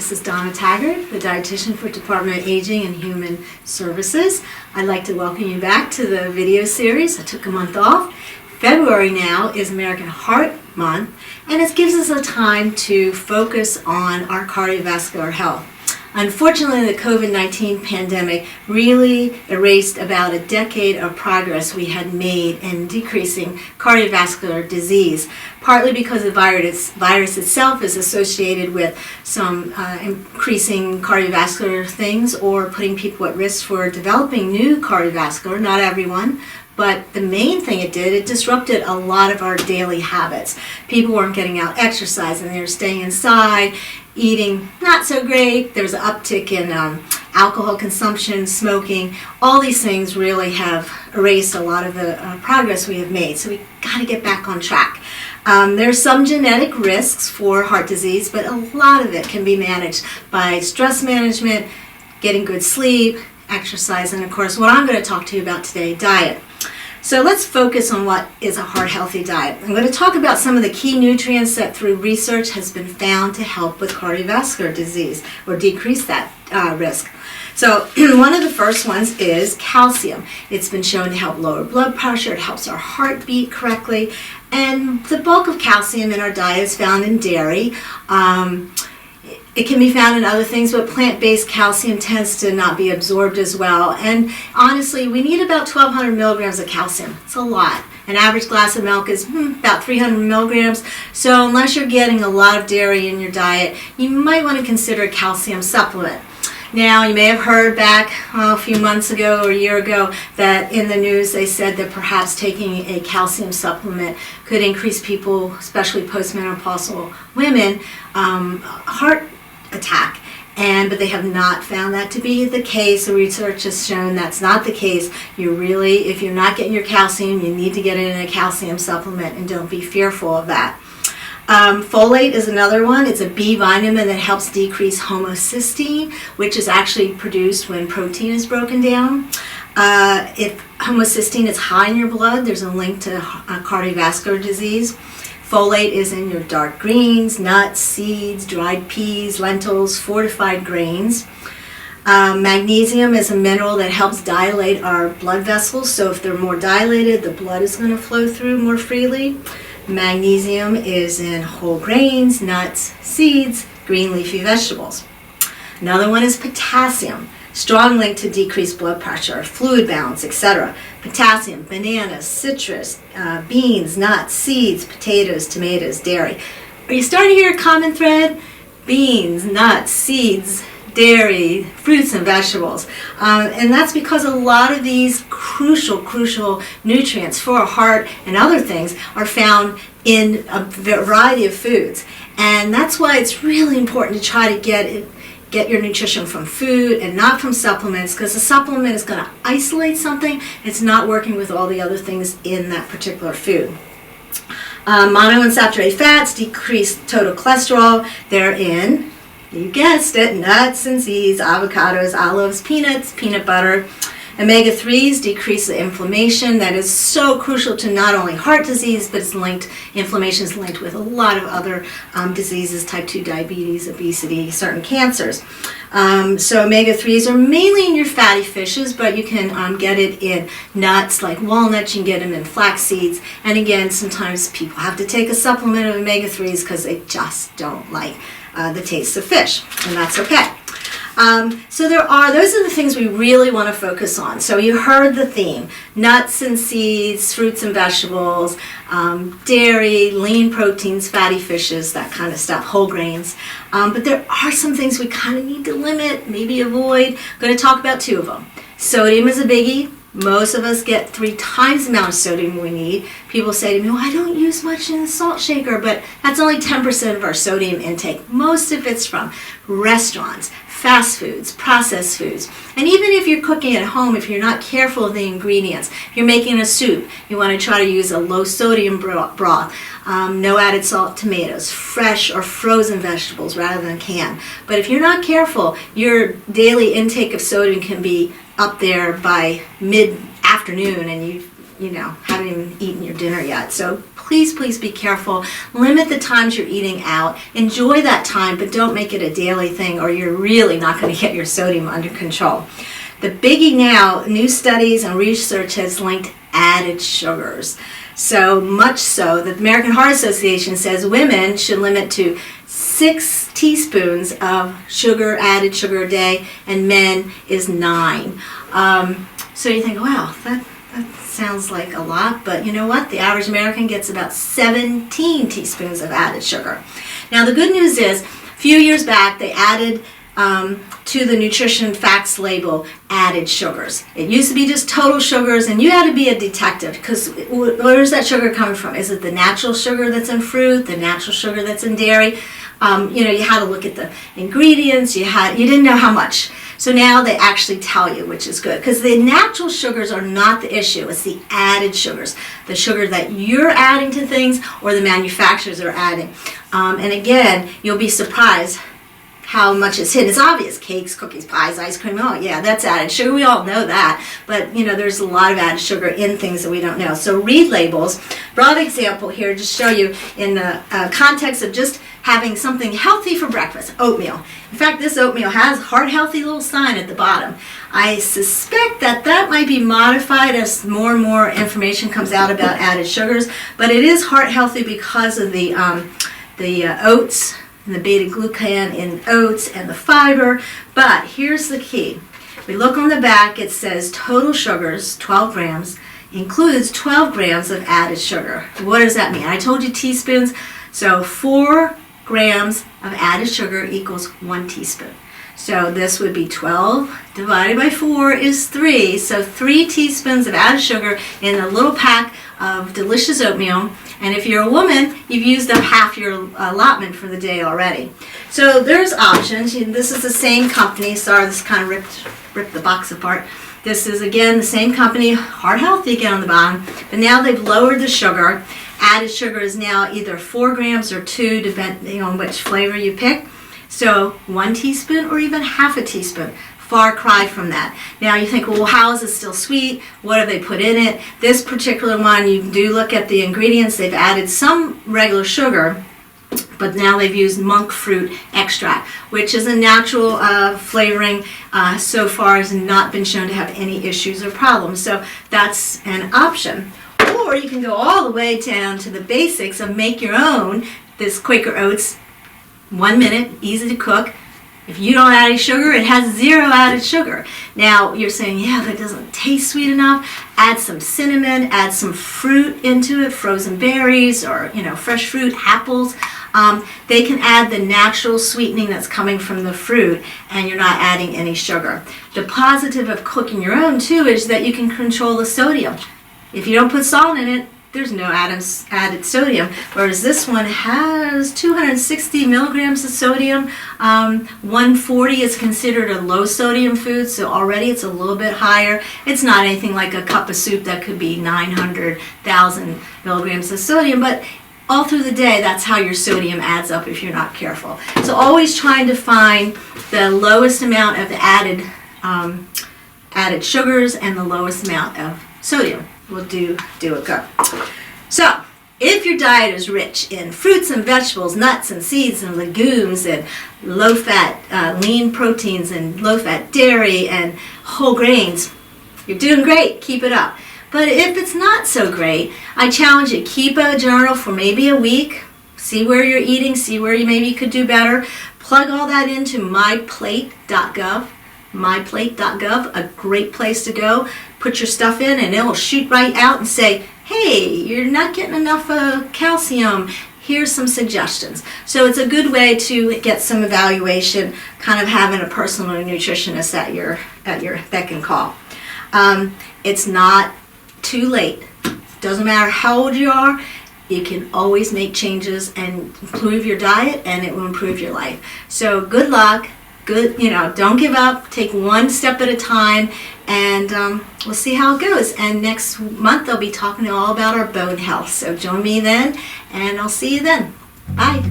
This is Donna Taggert, the dietitian for Department of Aging and Human Services. I'd like to welcome you back to the video series. I took a month off. February now is American Heart Month, and it gives us a time to focus on our cardiovascular health. Unfortunately, the COVID-19 pandemic really erased about a decade of progress we had made in decreasing cardiovascular disease, partly because the virus itself is associated with some increasing cardiovascular things or putting people at risk for developing new cardiovascular, not everyone. But the main thing it did, it disrupted a lot of our daily habits. People weren't getting out exercising, they were staying inside, eating not so great. There was an uptick in alcohol consumption, smoking. All these things really have erased a lot of the progress we have made. So we got to get back on track. There's some genetic risks for heart disease, but a lot of it can be managed by stress management, getting good sleep, exercise, and of course what I'm going to talk to you about today, diet. So let's focus on what is a heart-healthy diet. I'm going to talk about some of the key nutrients that through research has been found to help with cardiovascular disease or decrease that risk. So one of the first ones is calcium. It's been shown to help lower blood pressure. It helps our heart beat correctly. And the bulk of calcium in our diet is found in dairy. It can be found in other things, but plant-based calcium tends to not be absorbed as well. And honestly, we need about 1,200 milligrams of calcium. It's a lot. An average glass of milk is about 300 milligrams. So unless you're getting a lot of dairy in your diet, you might want to consider a calcium supplement. Now, you may have heard back a few months ago or a year ago that in the news they said that perhaps taking a calcium supplement could increase people, especially postmenopausal women, heart attack, but they have not found that to be the case. The research has shown that's not the case. If you're not getting your calcium, you need to get in a calcium supplement, and don't be fearful of that. Folate is another one. It's a B vitamin that helps decrease homocysteine, which is actually produced when protein is broken down. If homocysteine is high in your blood, there's a link to cardiovascular disease. Folate is in your dark greens, nuts, seeds, dried peas, lentils, fortified grains. Magnesium is a mineral that helps dilate our blood vessels, so if they're more dilated, the blood is going to flow through more freely. Magnesium is in whole grains, nuts, seeds, green leafy vegetables. Another one is potassium. Strong link to decreased blood pressure, fluid balance, etc. Potassium, bananas, citrus, beans, nuts, seeds, potatoes, tomatoes, dairy. Are you starting to hear a common thread? Beans, nuts, seeds, dairy, fruits and vegetables. And that's because a lot of these crucial nutrients for our heart and other things are found in a variety of foods. And that's why it's really important to try to get your nutrition from food and not from supplements, because a supplement is going to isolate something. It's not working with all the other things in that particular food. Monounsaturated fats decrease total cholesterol. They're in, you guessed it, nuts and seeds, avocados, olives, peanuts, peanut butter. Omega-3s decrease the inflammation. That is so crucial to not only heart disease, but inflammation is linked with a lot of other diseases, type 2 diabetes, obesity, certain cancers. So omega-3s are mainly in your fatty fishes, but you can get it in nuts like walnuts. You can get them in flax seeds. And again, sometimes people have to take a supplement of omega-3s because they just don't like the taste of fish, and that's okay. So those are the things we really want to focus on. So you heard the theme: nuts and seeds, fruits and vegetables, dairy, lean proteins, fatty fishes, that kind of stuff, whole grains. But there are some things we kind of need to limit, maybe avoid. I'm going to talk about two of them. Sodium is a biggie. Most of us get 3 times the amount of sodium we need. People say to me, well, I don't use much in the salt shaker, but that's only 10% of our sodium intake. Most of it's from restaurants, fast foods, processed foods. And even if you're cooking at home, if you're not careful of the ingredients, if you're making a soup, you want to try to use a low sodium broth, no added salt, tomatoes, fresh or frozen vegetables rather than canned. But if you're not careful, your daily intake of sodium can be up there by mid-afternoon, and haven't even eaten your dinner yet. So please, please be careful. Limit the times you're eating out. Enjoy that time, but don't make it a daily thing, or you're really not going to get your sodium under control. The biggie now, new studies and research has linked added sugars. So much so that the American Heart Association says women should limit to 6 teaspoons of sugar, added sugar a day, and men is 9. So you think, wow, that sounds like a lot, but you know what? The average American gets about 17 teaspoons of added sugar. Now the good news is, a few years back they added to the nutrition facts label added sugars. It used to be just total sugars, and you had to be a detective, because where's that sugar coming from? Is it the natural sugar that's in fruit, the natural sugar that's in dairy? You had to look at the ingredients. You didn't know how much. So now they actually tell you, which is good, because the natural sugars are not the issue. It's the added sugars, the sugar that you're adding to things or the manufacturers are adding. And again, you'll be surprised how much is hidden. It's obvious: cakes, cookies, pies, ice cream. Oh yeah, that's added sugar. We all know that. But there's a lot of added sugar in things that we don't know. So read labels. Broad example here, just show you in the context of just having something healthy for breakfast, oatmeal. In fact, this oatmeal has heart healthy little sign at the bottom. I suspect that might be modified as more and more information comes out about added sugars, but it is heart healthy because of the oats and the beta-glucan in oats and the fiber. But here's the key. We look on the back, it says total sugars, 12 grams, includes 12 grams of added sugar. What does that mean? I told you teaspoons, so 4 grams of added sugar equals 1 teaspoon. So this would be 12 divided by 4 is 3. So 3 teaspoons of added sugar in a little pack of delicious oatmeal. And if you're a woman, you've used up half your allotment for the day already. So there's options. This is the same company. Sorry, this kind of ripped the box apart. This is, again, the same company, Heart Healthy again on the bottom. But now they've lowered the sugar. Added sugar is now either 4 grams or 2, depending on which flavor you pick. So 1 teaspoon or even half a teaspoon. Far cry from that. Now you think, well, how is it still sweet? What have they put in it? This particular one, you do look at the ingredients. They've added some regular sugar, but now they've used monk fruit extract, which is a natural flavoring. So far has not been shown to have any issues or problems. So that's an option. Or you can go all the way down to the basics of make your own. This Quaker Oats, 1 minute, easy to cook. If you don't add any sugar, it has 0 added sugar. Now you're saying, yeah, that doesn't taste sweet enough. Add some cinnamon, add some fruit into it, frozen berries or fresh fruit, apples. They can add the natural sweetening that's coming from the fruit, and you're not adding any sugar. The positive of cooking your own too is that you can control the sodium. If you don't put salt in it, there's no added sodium, whereas this one has 260 milligrams of sodium. 140 is considered a low sodium food, so already it's a little bit higher. It's not anything like a cup of soup that could be 900,000 milligrams of sodium, but all through the day, that's how your sodium adds up if you're not careful. So always trying to find the lowest amount of the added sugars and the lowest amount of sodium. Will do it good. So, if your diet is rich in fruits and vegetables, nuts and seeds and legumes and low-fat, lean proteins and low-fat dairy and whole grains, you're doing great. Keep it up. But if it's not so great, I challenge you, keep a journal for maybe a week. See where you're eating, see where you maybe could do better. Plug all that into myplate.gov. myplate.gov, a great place to go. Put your stuff in and it'll shoot right out and say, hey, you're not getting enough calcium. Here's some suggestions. So it's a good way to get some evaluation, kind of having a personal nutritionist at your beck and call. It's not too late. Doesn't matter how old you are. You can always make changes and improve your diet, and it will improve your life. So good luck. Don't give up. Take one step at a time, and we'll see how it goes. And next month, I'll be talking all about our bone health. So join me then, and I'll see you then. Bye.